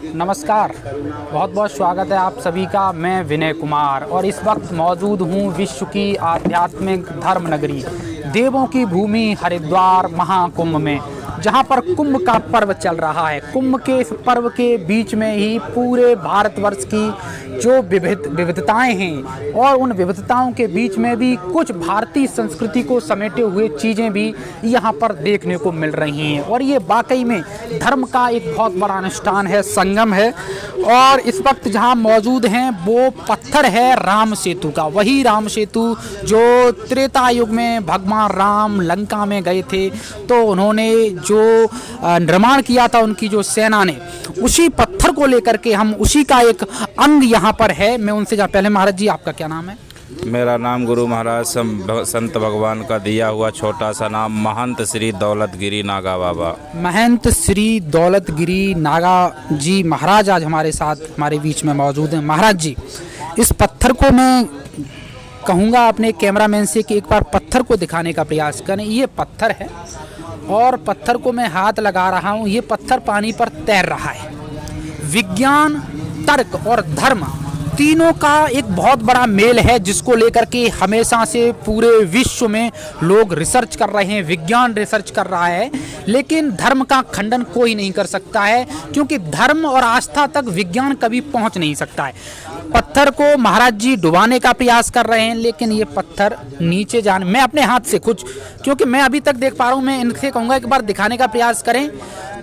नमस्कार, बहुत बहुत स्वागत है आप सभी का। मैं विनय कुमार और इस वक्त मौजूद हूँ विश्व की आध्यात्मिक धर्म नगरी देवों की भूमि हरिद्वार महाकुंभ में, जहाँ पर कुंभ का पर्व चल रहा है। कुंभ के इस पर्व के बीच में ही पूरे भारतवर्ष की जो विविधताएं हैं और उन विविधताओं के बीच में भी कुछ भारतीय संस्कृति को समेटे हुए चीज़ें भी यहाँ पर देखने को मिल रही हैं। और ये वाकई में धर्म का एक बहुत बड़ा अनुष्ठान है, संगम है। और इस वक्त जहाँ मौजूद हैं वो पत्थर है राम सेतु का, वही राम सेतु जो त्रेता युग में भगवान राम लंका में गए थे तो उन्होंने जो निर्माण किया था उनकी जो सेना ने, उसी पत्थर को लेकर के हम उसी का एक अंग यहाँ पर है। मैं उनसे पहले महाराज जी आपका क्या नाम है? मेरा नाम गुरु महाराज संत भगवान का दिया हुआ छोटा सा नाम महंत श्री दौलतगिरी नागा बाबा। महंत श्री दौलतगिरी नागा जी महाराज आज हमारे साथ हमारे बीच में मौजूद हैं। महाराज जी, इस पत्थर को मैं कहूँगा अपने कैमरामैन से कि एक बार पत्थर को दिखाने का प्रयास करें। ये पत्थर है और पत्थर को मैं हाथ लगा रहा हूँ, ये पत्थर पानी पर तैर रहा है। विज्ञान, तर्क और धर्म तीनों का एक बहुत बड़ा मेल है, जिसको लेकर के हमेशा से पूरे विश्व में लोग रिसर्च कर रहे हैं, विज्ञान रिसर्च कर रहा है। लेकिन धर्म का खंडन कोई नहीं कर सकता है, क्योंकि धर्म और आस्था तक विज्ञान कभी पहुंच नहीं सकता है। पत्थर को महाराज जी डुबाने का प्रयास कर रहे हैं, लेकिन ये पत्थर नीचे जाने, मैं अपने हाथ से कुछ, क्योंकि मैं अभी तक देख पा रहा हूँ, मैं इनसे कहूँगा एक बार दिखाने का प्रयास करें।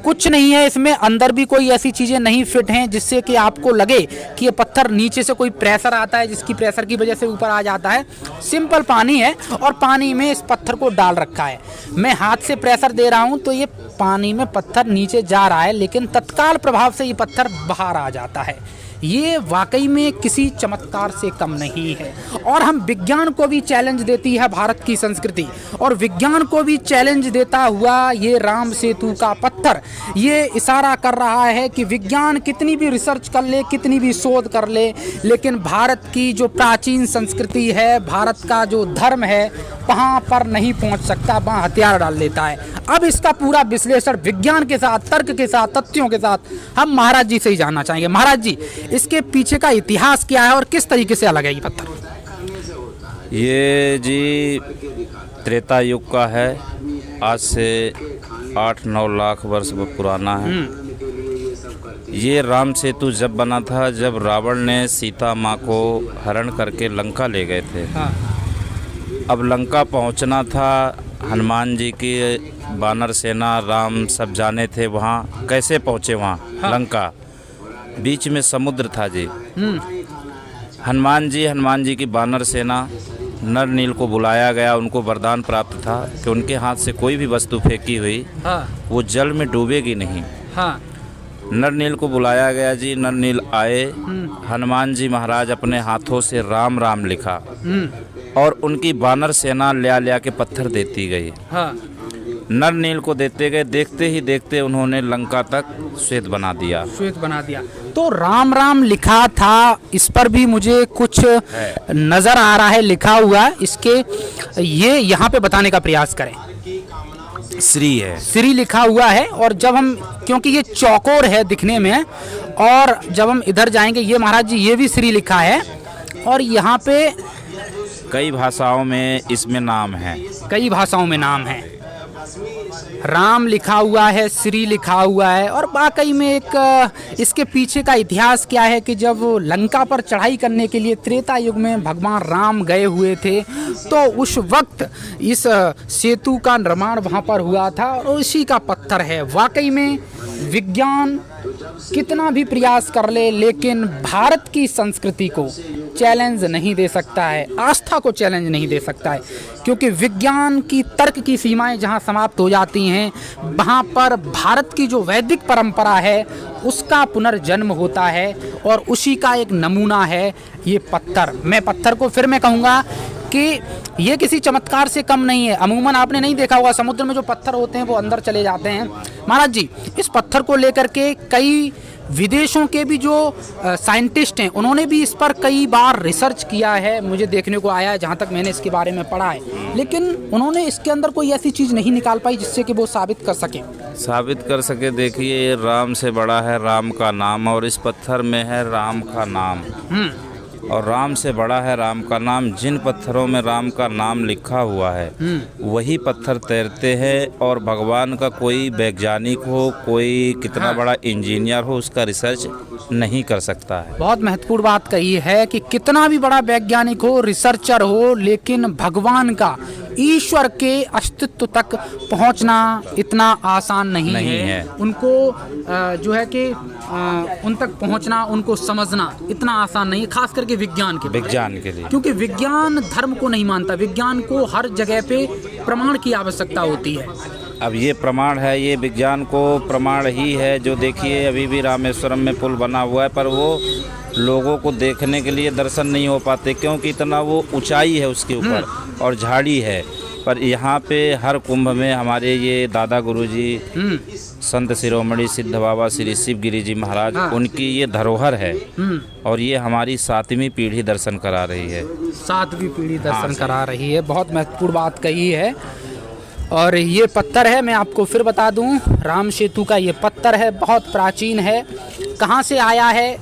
कुछ नहीं है इसमें, अंदर भी कोई ऐसी चीज़ें नहीं फिट हैं जिससे कि आपको लगे कि ये पत्थर नीचे से कोई प्रेशर आता है जिसकी प्रेशर की वजह से ऊपर आ जाता है। सिंपल पानी है और पानी में इस पत्थर को डाल रखा है। मैं हाथ से प्रेशर दे रहा हूँ तो ये पानी में पत्थर नीचे जा रहा है, लेकिन तत्काल प्रभाव से ये पत्थर बाहर आ जाता है। ये वाकई में किसी चमत्कार से कम नहीं है। और हम विज्ञान को भी चैलेंज देती है भारत की संस्कृति, और विज्ञान को भी चैलेंज देता हुआ ये राम सेतु का पत्थर ये इशारा कर रहा है कि विज्ञान कितनी भी रिसर्च कर ले, कितनी भी शोध कर ले, लेकिन भारत की जो प्राचीन संस्कृति है, भारत का जो धर्म है, वहाँ पर नहीं पहुँच सकता, वहाँ हथियार डाल देता है। अब इसका पूरा विश्लेषण विज्ञान के साथ, तर्क के साथ, तथ्यों के साथ हम महाराज जी से ही जानना चाहेंगे। महाराज जी, इसके पीछे का इतिहास क्या है और किस तरीके से अलग है ये पत्थर? ये जी त्रेता युग का है, आज से 8-9 लाख वर्ष पुराना है। ये राम सेतु जब बना था, जब रावण ने सीता माँ को हरण करके लंका ले गए थे। हाँ। अब लंका पहुँचना था, हनुमान जी की वानर सेना, राम सब जाने थे वहाँ। कैसे पहुँचे वहाँ? हाँ। लंका बीच में समुद्र था जी। हनुमान जी की वानर सेना, नर नील को बुलाया गया। उनको वरदान प्राप्त था कि उनके हाथ से कोई भी वस्तु फेंकी हुई, हाँ, वो जल में डूबेगी नहीं। हाँ। नर नील को बुलाया गया जी, नर नील आए। हनुमान जी महाराज अपने हाथों से राम राम लिखा और उनकी वानर सेना ले के पत्थर देती गई। हाँ। नर नील को देते गए, देखते ही देखते उन्होंने लंका तक श्वेत बना दिया। तो राम राम लिखा था, इस पर भी मुझे कुछ नजर आ रहा है लिखा हुआ। इसके ये यहाँ पे बताने का प्रयास करें। श्री है, श्री लिखा हुआ है। और जब हम, क्योंकि ये चौकोर है दिखने में, और जब हम इधर जाएंगे, ये महाराज जी ये भी श्री लिखा है। और यहाँ पे कई भाषाओं में इसमें नाम है, कई भाषाओं में नाम है। राम लिखा हुआ है, श्री लिखा हुआ है। और वाकई में एक इसके पीछे का इतिहास क्या है कि जब लंका पर चढ़ाई करने के लिए त्रेता युग में भगवान राम गए हुए थे, तो उस वक्त इस सेतु का निर्माण वहाँ पर हुआ था और उसी का पत्थर है। वाकई में विज्ञान कितना भी प्रयास कर ले, लेकिन भारत की संस्कृति को चैलेंज नहीं दे सकता है, आस्था को चैलेंज नहीं दे सकता है, क्योंकि विज्ञान की, तर्क की सीमाएं जहां समाप्त हो जाती हैं, वहां पर भारत की जो वैदिक परंपरा है उसका पुनर्जन्म होता है। और उसी का एक नमूना है ये पत्थर। मैं पत्थर को फिर मैं कहूँगा कि ये किसी चमत्कार से कम नहीं है। अमूमन आपने नहीं देखा होगा, समुद्र में जो पत्थर होते हैं वो अंदर चले जाते हैं। महाराज जी, इस पत्थर को लेकर के कई विदेशों के भी जो साइंटिस्ट हैं, उन्होंने भी इस पर कई बार रिसर्च किया है, मुझे देखने को आया है, जहाँ तक मैंने इसके बारे में पढ़ा है। लेकिन उन्होंने इसके अंदर कोई ऐसी चीज़ नहीं निकाल पाई जिससे कि वो साबित कर सकें। साबित कर सके, देखिए ये राम से बड़ा है राम का नाम, और इस पत्थर में है राम का नाम। और राम से बड़ा है राम का नाम। जिन पत्थरों में राम का नाम लिखा हुआ है वही पत्थर तैरते हैं, और भगवान का कोई वैज्ञानिक हो, कोई कितना बड़ा इंजीनियर हो, उसका रिसर्च नहीं कर सकता है। बहुत महत्वपूर्ण बात कही है कि कितना भी बड़ा वैज्ञानिक हो, रिसर्चर हो, लेकिन भगवान का, ईश्वर के अस्तित्व तक पहुंचना इतना आसान नहीं है। उनको जो है कि उन तक पहुंचना, उनको समझना इतना आसान नहीं है, खास करके विज्ञान के लिए, क्योंकि विज्ञान धर्म को नहीं मानता। विज्ञान को हर जगह पे प्रमाण की आवश्यकता होती है। अब ये प्रमाण है, ये विज्ञान को प्रमाण ही है। जो देखिए अभी भी रामेश्वरम में पुल बना हुआ है, पर वो लोगों को देखने के लिए दर्शन नहीं हो पाते, क्योंकि इतना वो ऊंचाई है उसके ऊपर और झाड़ी है। पर यहाँ पे हर कुंभ में हमारे ये दादा गुरुजी संत शिरोमणि सिद्ध बाबा श्री शिवगिरी जी महाराज, उनकी ये धरोहर है, और ये हमारी 7वीं पीढ़ी दर्शन करा रही है। 7वीं पीढ़ी दर्शन करा रही है। बहुत महत्वपूर्ण बात कही है। और ये पत्थर है, मैं आपको फिर बता दूं, राम सेतु का ये पत्थर है, बहुत प्राचीन है। कहाँ से आया है,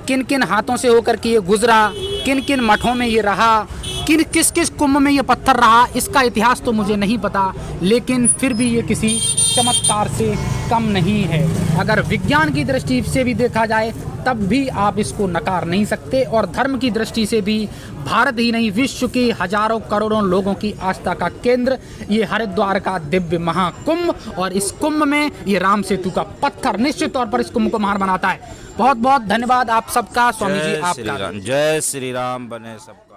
किन किन हाथों से होकर के ये गुजरा, किन किन मठों में ये रहा, किस किस कुंभ में ये पत्थर रहा, इसका इतिहास तो मुझे नहीं पता, लेकिन फिर भी ये किसी चमत्कार से कम नहीं है। अगर विज्ञान की दृष्टि से भी देखा जाए तब भी आप इसको नकार नहीं सकते, और धर्म की दृष्टि से भी भारत ही नहीं, विश्व के हजारों करोड़ों लोगों की आस्था का केंद्र ये हरिद्वार का दिव्य महाकुंभ, और इस कुंभ में ये राम सेतु का पत्थर निश्चित तौर पर इस कुंभ को महान बनाता है। बहुत बहुत धन्यवाद आप सबका, स्वामी जी आपका। जय श्री राम बने सबका।